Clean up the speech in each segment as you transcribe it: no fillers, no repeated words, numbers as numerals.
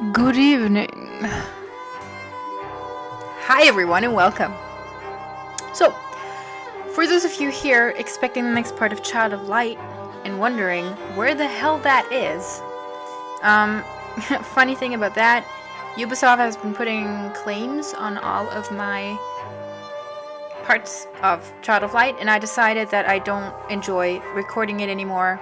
Good evening. Hi everyone and welcome. So, for those of you here expecting the next part of Child of Light and wondering where the hell that is, funny thing about that, Ubisoft has been putting claims on all of my parts of Child of Light, and I decided that I don't enjoy recording it anymore.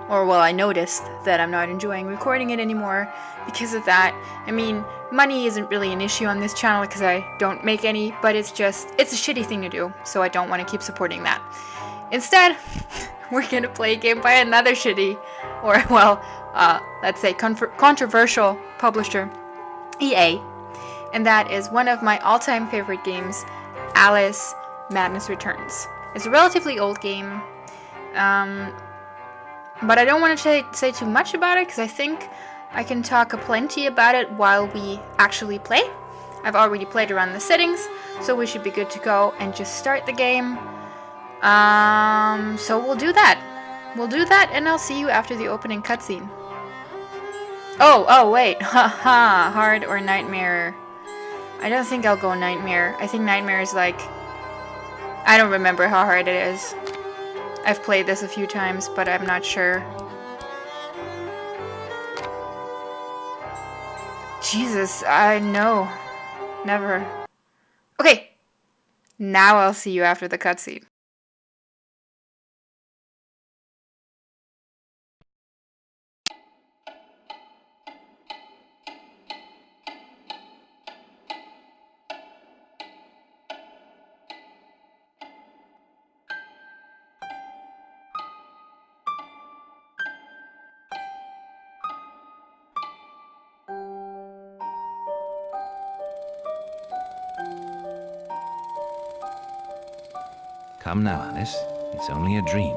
I noticed that I'm not enjoying recording it anymore because of that. I mean, money isn't really an issue on this channel because I don't make any, but it's a shitty thing to do, so I don't want to keep supporting that. Instead, we're gonna play a game by another shitty, let's say controversial publisher, EA, and that is one of my all-time favorite games, Alice Madness Returns. It's a relatively old game, but I don't want to say too much about it because I think I can talk plenty about it while we actually play. I've already played around the settings, so we should be good to go and just start the game. So we'll do that. And I'll see you after the opening cutscene. Oh wait, haha, hard or nightmare. I don't think I'll go nightmare. I think nightmare is like, I don't remember how hard it is. I've played this a few times, but I'm not sure. Jesus, I know. Never. Okay. Now I'll see you after the cutscene. Come now, Alice. It's only a dream.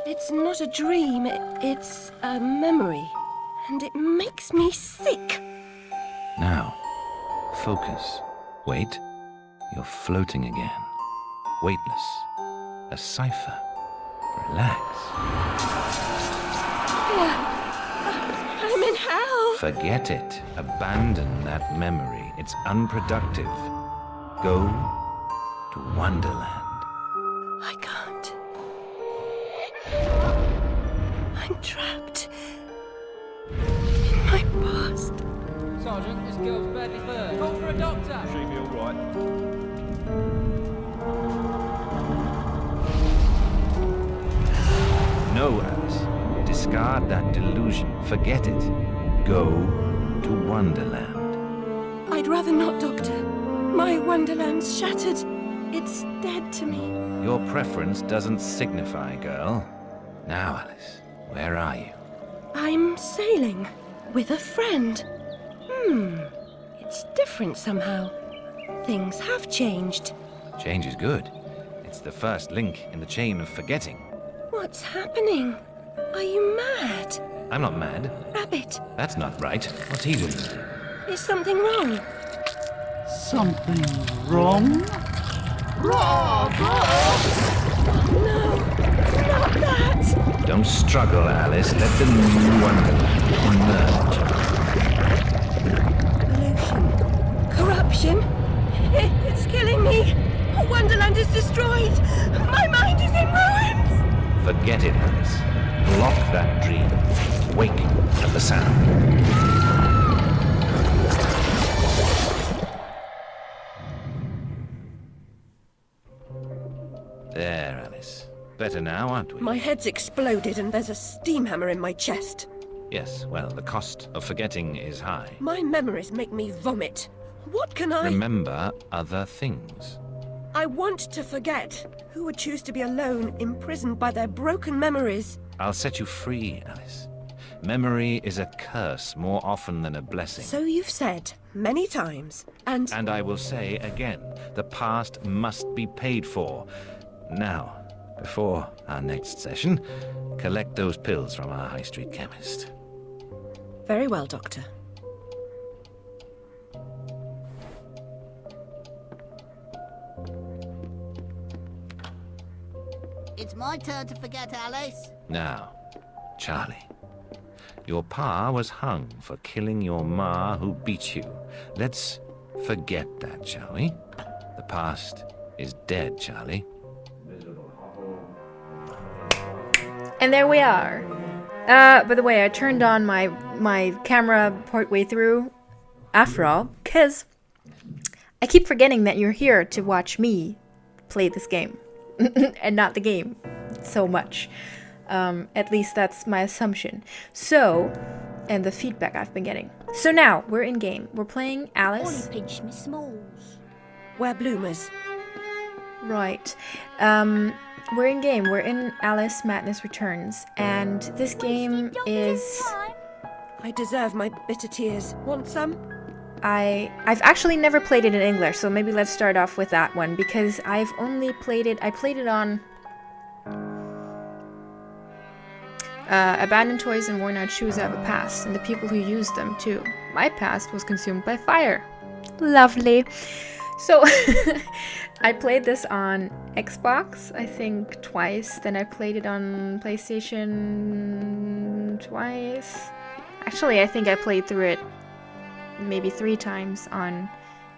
It's not a dream, it's a memory. And it makes me sick. Now, focus. Wait. You're floating again. Weightless. A cipher. Relax. I'm in hell. Forget it. Abandon that memory. It's unproductive. Go to Wonderland. I can't. I'm trapped in my past. Sergeant, this girl's badly burned. Call for a doctor. She'll be all right. No, Alice. Discard that delusion. Forget it. Go to Wonderland. I'd rather not, Doctor. My Wonderland's shattered. It's dead to me. Your preference doesn't signify, girl. Now, Alice, where are you? I'm sailing with a friend. It's different somehow. Things have changed. Change is good. It's the first link in the chain of forgetting. What's happening? Are you mad? I'm not mad. Rabbit, That's not right. What's he doing? is something wrong? Something wrong? No, not that! Don't struggle, Alice. Let the new Wonderland emerge. Pollution. Corruption. It's killing me. Wonderland is destroyed. My mind is in ruins. Forget it, Alice. Block that dream. Wake at the sound. There, Alice. Better now, aren't we? My head's exploded and there's a steam hammer in my chest. Yes, well, the cost of forgetting is high. My memories make me vomit. What can I... Remember other things. I want to forget. Who would choose to be alone, imprisoned by their broken memories? I'll set you free, Alice. Memory is a curse more often than a blessing. So you've said many times, and I will say again, the past must be paid for. Now, before our next session, collect those pills from our high street chemist. very well, Doctor. It's my turn to forget, Alice. Now, Charlie, Your pa was hung for killing your ma who beat you. Let's forget that, shall we? The past is dead, Charlie. And there we are. By the way, I turned on my camera partway through, after all, because I keep forgetting that you're here to watch me play this game, and not the game so much. At least that's my assumption. So, and the feedback I've been getting. So now, we're in game. We're playing Alice. Ollie pinched me smalls. We're bloomers. Right. We're in game. We're in Alice Madness Returns. And this game is... I deserve my bitter tears. Want some? I've actually never played it in English, so maybe let's start off with that one, because I've only played it... I played it on... abandoned toys and worn out shoes have a past, and the people who use them too. My past was consumed by fire. Lovely. So, I played this on Xbox, I think twice. Then I played it on PlayStation twice. Actually, I think I played through it maybe 3 times on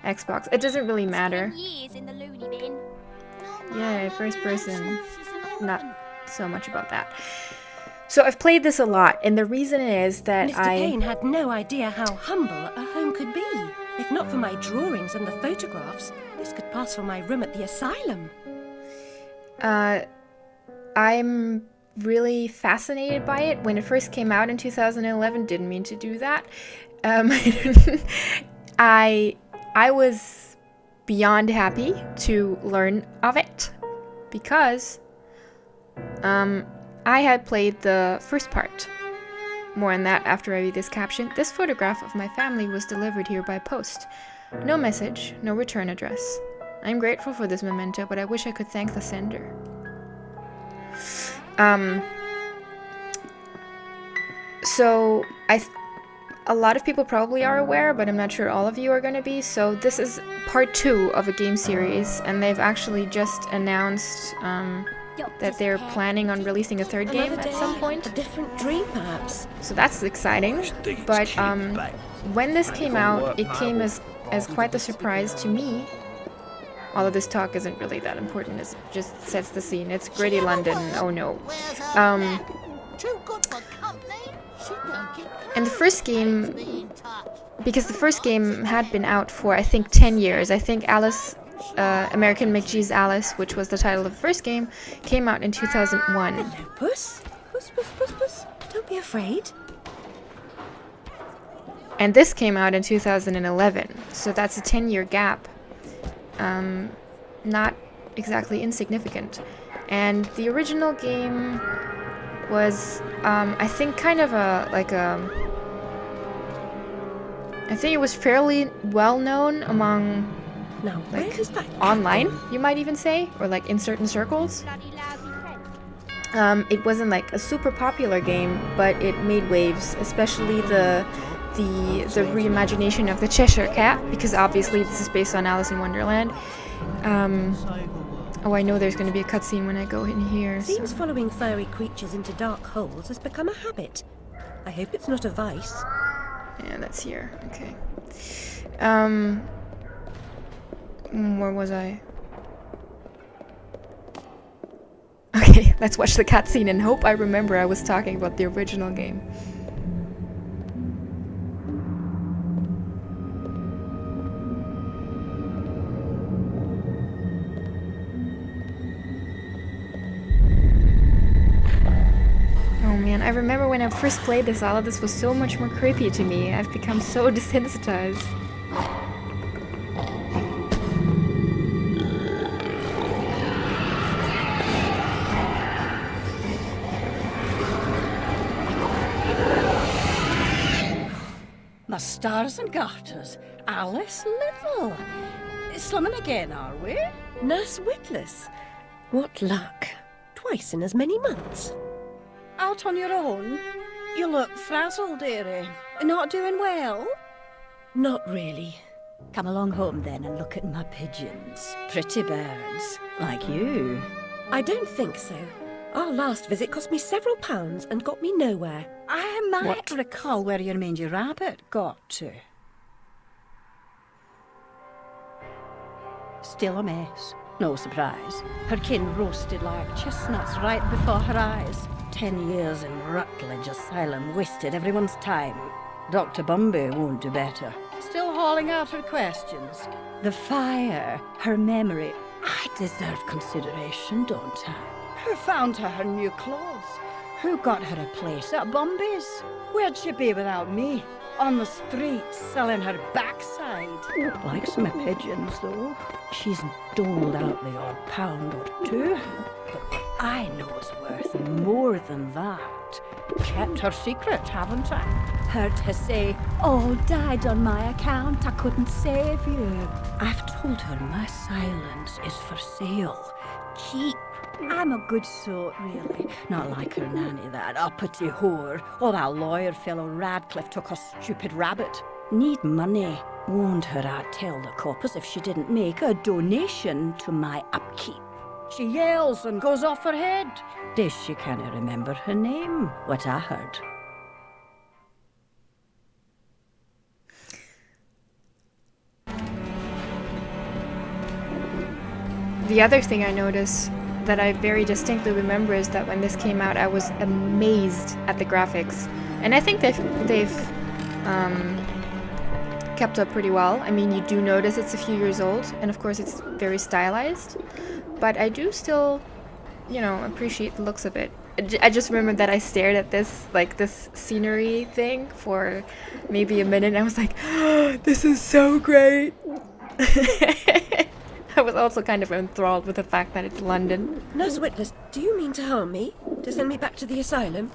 Xbox. It doesn't really matter. Yay, first person. Not so much about that. So I've played this a lot, and the reason is that Mr. Payne had no idea how humble a home could be. If not for my drawings and the photographs, this could pass for my room at the asylum. I'm really fascinated by it. When it first came out in 2011, didn't mean to do that. I was beyond happy to learn of it because I had played the first part. More on that after I read this caption. This photograph of my family was delivered here by post. No message, no return address. I'm grateful for this memento, but I wish I could thank the sender. So a lot of people probably are aware, but I'm not sure all of you are going to be. So this is part 2 of a game series, and they've actually just announced that they're planning on releasing a 3rd game at some point. A different dream, perhaps. So that's exciting. But when this came out, it came as quite the surprise to me. All of this talk isn't really that important. It just sets the scene. It's gritty London. Oh no. And the first game, because the first game had been out for I think 10 years. I think Alice. American McGee's Alice, which was the title of the first game, came out in 2001. Hello, Puss. Puss, puss, puss, puss. Don't be afraid. And this came out in 2011, so that's a 10-year gap. Not exactly insignificant. And the original game was, I think, kind of I think it was fairly well known among... Now, where is that online, you might even say, or like in certain circles. It wasn't like a super popular game, but it made waves, especially the reimagination of the Cheshire Cat, because obviously this is based on Alice in Wonderland. Oh, I know there's going to be a cutscene when I go in here. Seems following furry creatures into dark holes has become a habit. I hope it's not a vice. Yeah, that's here. Okay. Where was I? Okay, let's watch the cutscene and hope I remember I was talking about the original game. Oh man, I remember when I first played this, all of this was so much more creepy to me. I've become so desensitized. My stars and garters, Alice Little. Slumming again, are we? Nurse Witless. What luck. Twice in as many months. Out on your own? You look frazzled, dearie. Not doing well? Not really. Come along home then and look at my pigeons. Pretty birds, like you. I don't think so. Our last visit cost me several pounds and got me nowhere. I might recall where your mangy rabbit got to. Still a mess. No surprise. Her kin roasted like chestnuts right before her eyes. 10 years in Rutledge Asylum wasted everyone's time. Dr. Bumby won't do better. Still hauling out her questions. The fire, her memory. I deserve consideration, don't I? Who found her new clothes? Who got her a place at Bumby's? Where'd she be without me? On the streets, selling her backside. Likes my pigeons, though. She's doled out the odd pound or two. But what I know is worth more than that. Kept her secret, haven't I? Heard her say, all died on my account, I couldn't save you. I've told her my silence is for sale. Cheap. I'm a good sort, really. Not like her nanny, that uppity whore, or that lawyer fellow Radcliffe took a stupid rabbit. Need money. Warned her I'd tell the coppers if she didn't make a donation to my upkeep. She yells and goes off her head. Days she can't remember her name, what I heard. The other thing I noticed that I very distinctly remember is that when this came out, I was amazed at the graphics, and I think they've kept up pretty well. I mean, you do notice it's a few years old, and of course it's very stylized, but I do still, you know, appreciate the looks of it. I just remember that I stared at this, like, this scenery thing for maybe a minute, and I was like, oh, this is so great. I was also kind of enthralled with the fact that it's London. Nurse Witless, do you mean to harm me? To send me back to the asylum?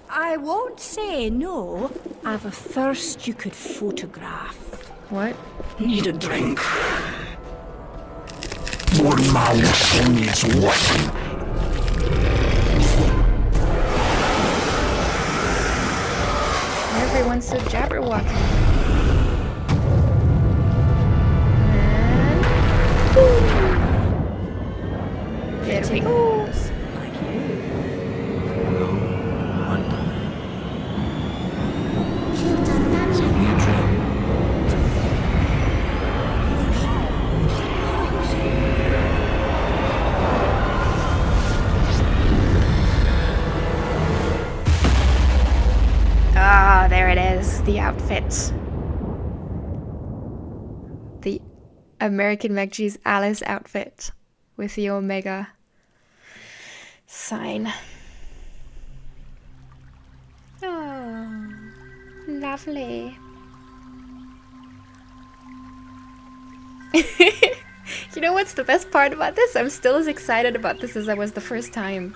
I won't say no. I've a thirst you could photograph. What? Need a drink. Your mouth needs washing. Everyone's so jabberwocking. There we go. Like you. Ah, there it is, the outfit. The American McGee's Alice outfit with the Omega sign. Oh, lovely. You know what's the best part about this? I'm still as excited about this as I was the first time.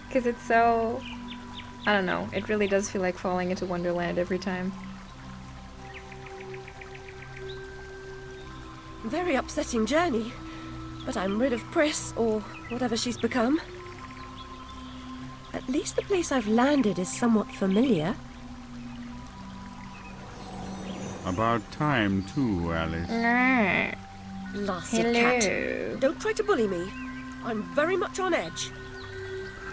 Because it's so... I don't know, it really does feel like falling into Wonderland every time. Very upsetting journey, but I'm rid of Priss, or whatever she's become. At least the place I've landed is somewhat familiar. About time, too, Alice. Lassie Hello. cat. Don't try to bully me. I'm very much on edge.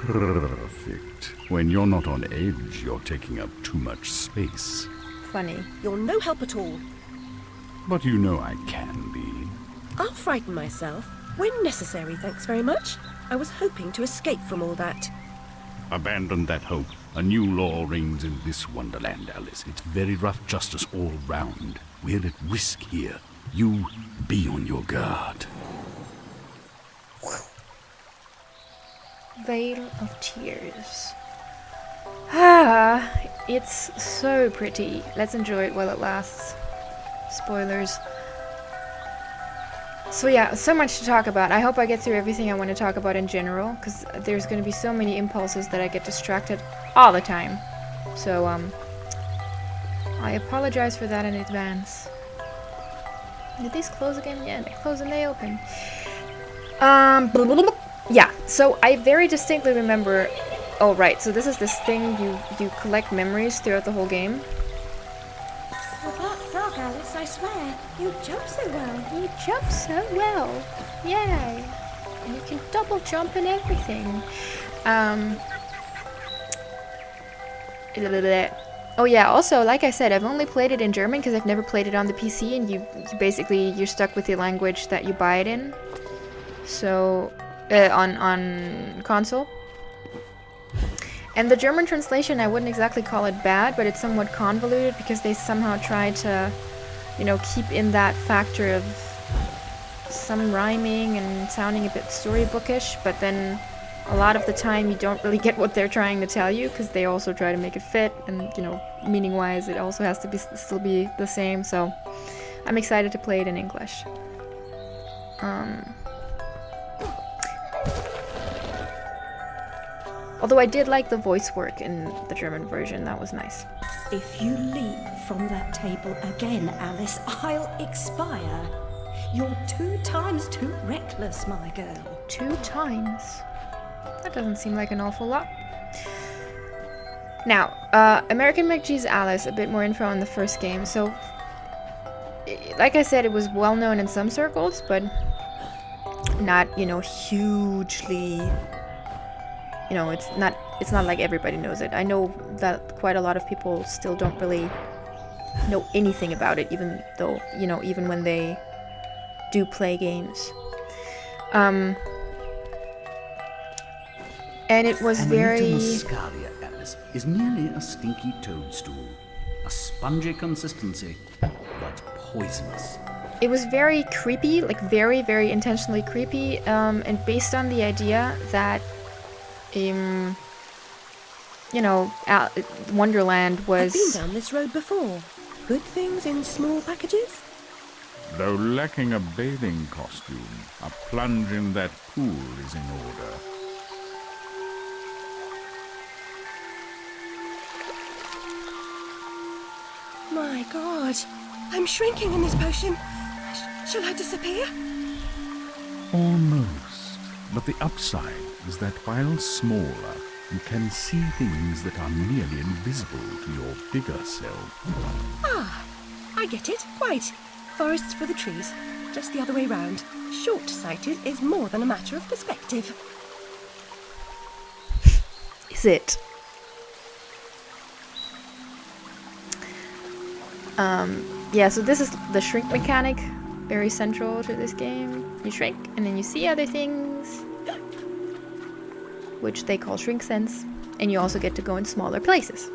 Perfect. When you're not on edge, you're taking up too much space. Funny. You're no help at all. But you know I can be. I'll frighten myself. When necessary, thanks very much. I was hoping to escape from all that. Abandon that hope. A new law reigns in this wonderland, Alice. It's very rough justice all round. We're at risk here. You be on your guard. Veil of Tears. Ah, it's so pretty. Let's enjoy it while it lasts. Spoilers. So yeah, so much to talk about. I hope I get through everything I want to talk about in general, because there's going to be so many impulses that I get distracted all the time. So, I apologize for that in advance. Did these close again? Yeah, they close and they open. Yeah, so I very distinctly remember... Oh, right, so this is this thing, you collect memories throughout the whole game. Well, that frog, Alice, I swear. You jump so well. You jump so well. Yay. And you can double jump and everything. Oh yeah, also, like I said, I've only played it in German because I've never played it on the PC, and you're stuck with the language that you buy it in. So, on console. And the German translation, I wouldn't exactly call it bad, but it's somewhat convoluted because they somehow try to, you know, keep in that factor of some rhyming and sounding a bit storybookish, but then a lot of the time you don't really get what they're trying to tell you because they also try to make it fit, and, you know, meaning-wise it also has to still be the same, so I'm excited to play it in English. Although I did like the voice work in the German version, that was nice. If you leap from that table again, Alice, I'll expire. You're 2 times too reckless, my girl. 2 times? That doesn't seem like an awful lot. Now, American McGee's Alice, a bit more info on the first game. So, like I said, it was well known in some circles, but not, you know, hugely... You know, it's not like everybody knows it. I know that quite a lot of people still don't really know anything about it, even though, you know, even when they do play games. And it was very... Muscaria, Alice, is merely a stinky toadstool. A spongy consistency, but poisonous. It was very creepy, like very, very intentionally creepy, and based on the idea that you know, Wonderland was... I've been down this road before. Good things in small packages? Though lacking a bathing costume, a plunge in that pool is in order. My God, I'm shrinking in this potion. Shall I disappear? Almost. But the upside is that while smaller, you can see things that are nearly invisible to your bigger self. Ah, I get it. Quite. Forests for the trees. Just the other way round. Short-sighted is more than a matter of perspective. Is it? Yeah, so this is the shrink mechanic, very central to this game. You shrink, and then you see other things, which they call shrink sense, and you also get to go in smaller places.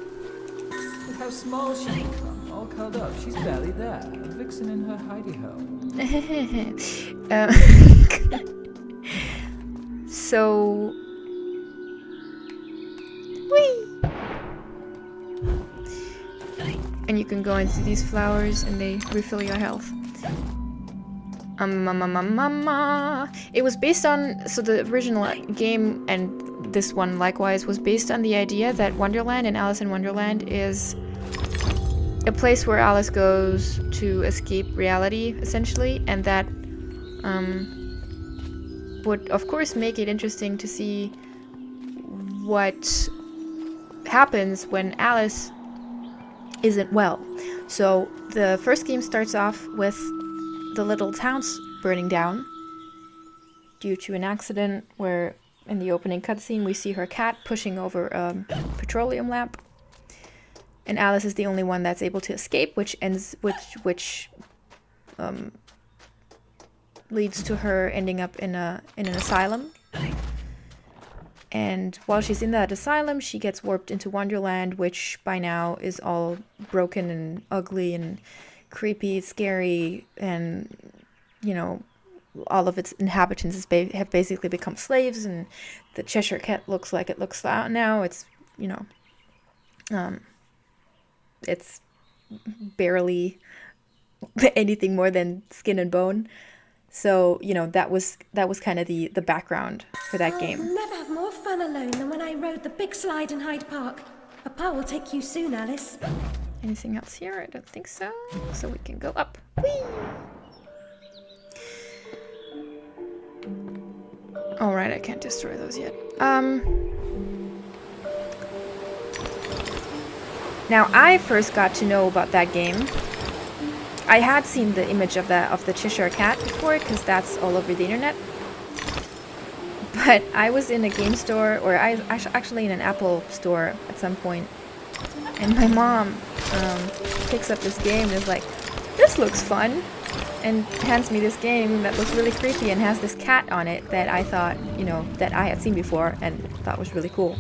Look how small she's become, all curled up. She's barely there. A vixen in her hidey-hole. So... Whee! And you can go into these flowers and they refill your health. It was based on... So the original game and this one likewise was based on the idea that Wonderland and Alice in Wonderland is a place where Alice goes to escape reality, essentially, and that would of course make it interesting to see what happens when Alice isn't well. So the first game starts off with the little town's burning down due to an accident where in the opening cutscene we see her cat pushing over a petroleum lamp, and Alice is the only one that's able to escape, which leads to her ending up in an asylum. And while she's in that asylum, she gets warped into Wonderland, which by now is all broken and ugly and creepy, scary, and, you know, all of its inhabitants have basically become slaves, and the Cheshire Cat looks like it looks now. It's, you know, it's barely anything more than skin and bone. So, you know, that was kind of the background for that game. I'll never have more fun alone than when I rode the big slide in Hyde Park. Papa will take you soon, Alice. Anything else here? I don't think so. So we can go up. Whee! Alright, I can't destroy those yet. Now, I first got to know about that game. I had seen the image of the Cheshire Cat before, because that's all over the internet. But I was in a game store, or I was actually in an Apple store at some point, and my mom picks up this game and is like, "This looks fun," and hands me this game that looks really creepy and has this cat on it that I thought, you know, that I had seen before and thought was really cool.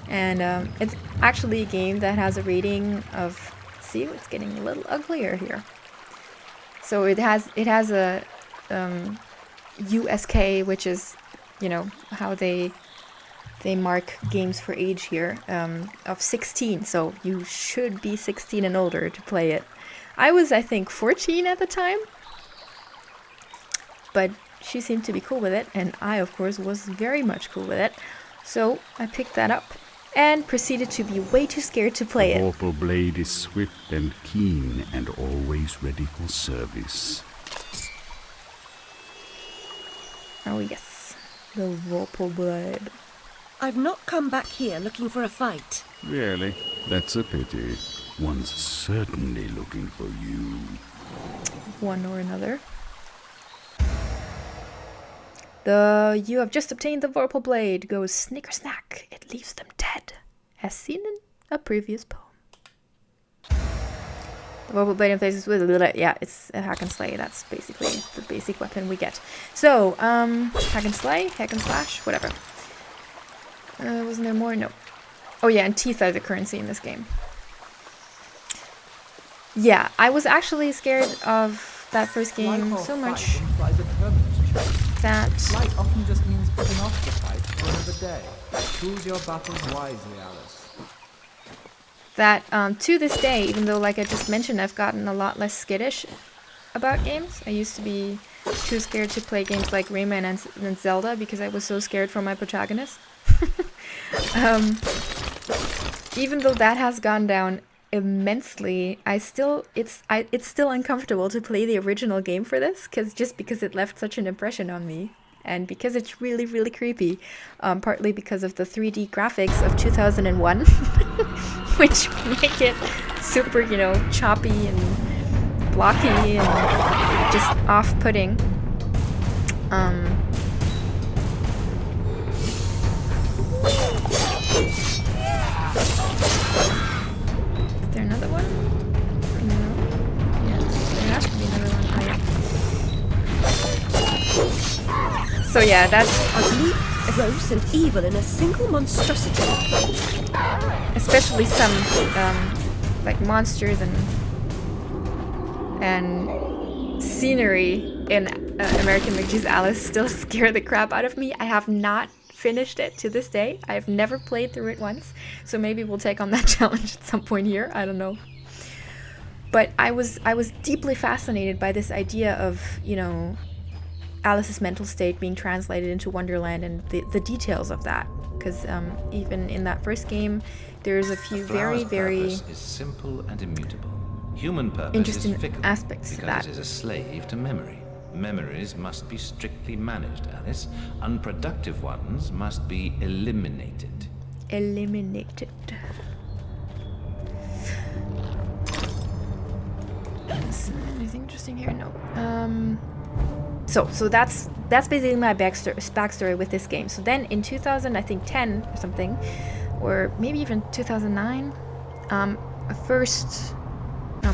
And it's actually a game that has a rating of, see, it's getting a little uglier here. So it has a USK, which is, you know, how they mark games for age here, of 16. So you should be 16 and older to play it. I was, I think, 14 at the time, but she seemed to be cool with it, and I, of course, was very much cool with it. So I picked that up and proceeded to be way too scared to play it. Vorpal blade is swift and keen and always ready for service. Oh yes, the Vorpal blade. I've not come back here looking for a fight. Really? That's a pity. One's certainly looking for you. One or another. You have just obtained the Vorpal blade goes snicker snack. It leaves them dead, as seen in a previous poem. The Vorpal blade in places with yeah, it's a hack and slay. That's basically the basic weapon we get. So, hack and slay, hack and slash, whatever. Wasn't there more? No. Oh yeah, and teeth are the currency in this game. Yeah, I was actually scared of that first game so much that... Flight often just means putting off the fight for another day. Choose your battles wisely, Alice. That, to this day, even though, like I just mentioned, I've gotten a lot less skittish about games. I used to be too scared to play games like Rayman and Zelda because I was so scared for my protagonist. Even though that has gone down immensely, it's still uncomfortable to play the original game for this, because it left such an impression on me, and because it's really, really creepy, partly because of the 3D graphics of 2001, which make it super, you know, choppy and blocky and just off-putting. Is there another one? No. Yes, there has to be another one. Oh, yeah. So yeah, that's ugly, gross, and evil in a single monstrosity. Especially some like monsters and scenery in American McGee's Alice still scare the crap out of me. I have not finished it to this day. I've never played through it once, so maybe we'll take on that challenge at some point here. I don't know. But I was deeply fascinated by this idea of, you know, Alice's mental state being translated into Wonderland and the details of that. Because even in that first game, there's a few very purpose is simple and immutable. Human purpose interesting is fickle aspects to that. because it is a slave to memory. Memories must be strictly managed, Alice. Unproductive ones must be eliminated. Eliminated. Is anything interesting here? No. So that's basically my backstory with this game. So then in 2010 or something, or maybe even 2009,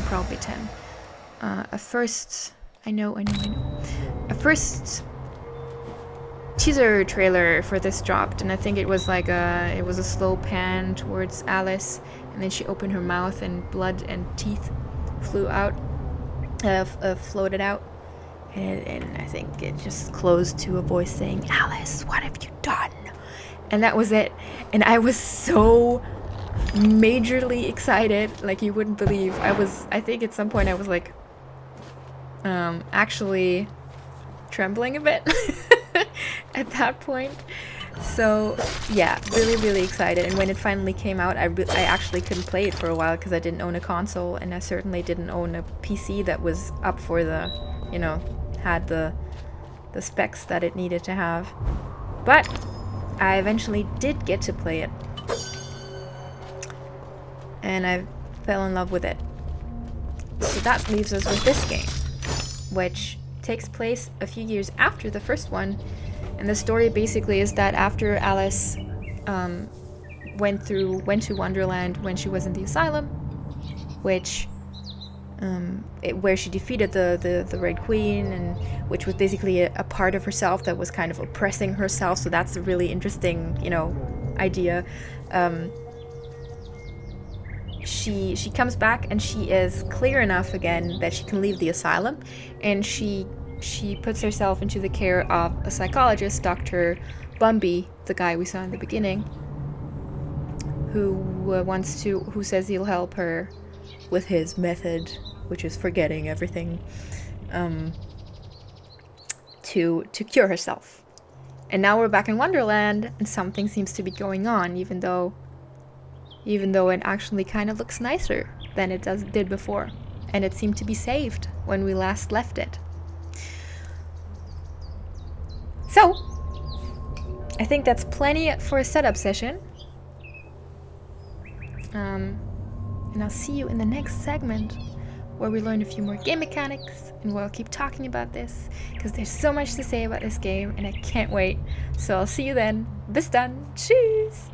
probably 10. A first teaser trailer for this dropped, and I think it was like it was a slow pan towards Alice, and then she opened her mouth and blood and teeth floated out, and I think it just closed to a voice saying, "Alice, what have you done?" And that was it. And I was so majorly excited, like you wouldn't believe. I think at some point I was like actually trembling a bit at that point. So yeah, really, really excited. And when it finally came out, I actually couldn't play it for a while because I didn't own a console, and I certainly didn't own a PC that was up for the, you know, had the specs that it needed to have. But I eventually did get to play it, and I fell in love with it. So that leaves us with this game, which takes place a few years after the first one, and And the story basically is that after Alice went to Wonderland when she was in the asylum, which where she defeated the Red Queen, and which was basically a part of herself that was kind of oppressing herself. So that's a really interesting, idea. She comes back and she is clear enough again that she can leave the asylum, and she puts herself into the care of a psychologist, Dr. Bumby, the guy we saw in the beginning, who says he'll help her with his method, which is forgetting everything, to cure herself. And now we're back in Wonderland, and something seems to be going on, even though it actually kind of looks nicer than it did before. And it seemed to be saved when we last left it. So, I think that's plenty for a setup session. And I'll see you in the next segment, where we learn a few more game mechanics, and we'll keep talking about this, because there's so much to say about this game, and I can't wait. So I'll see you then. Bis dann. Tschüss!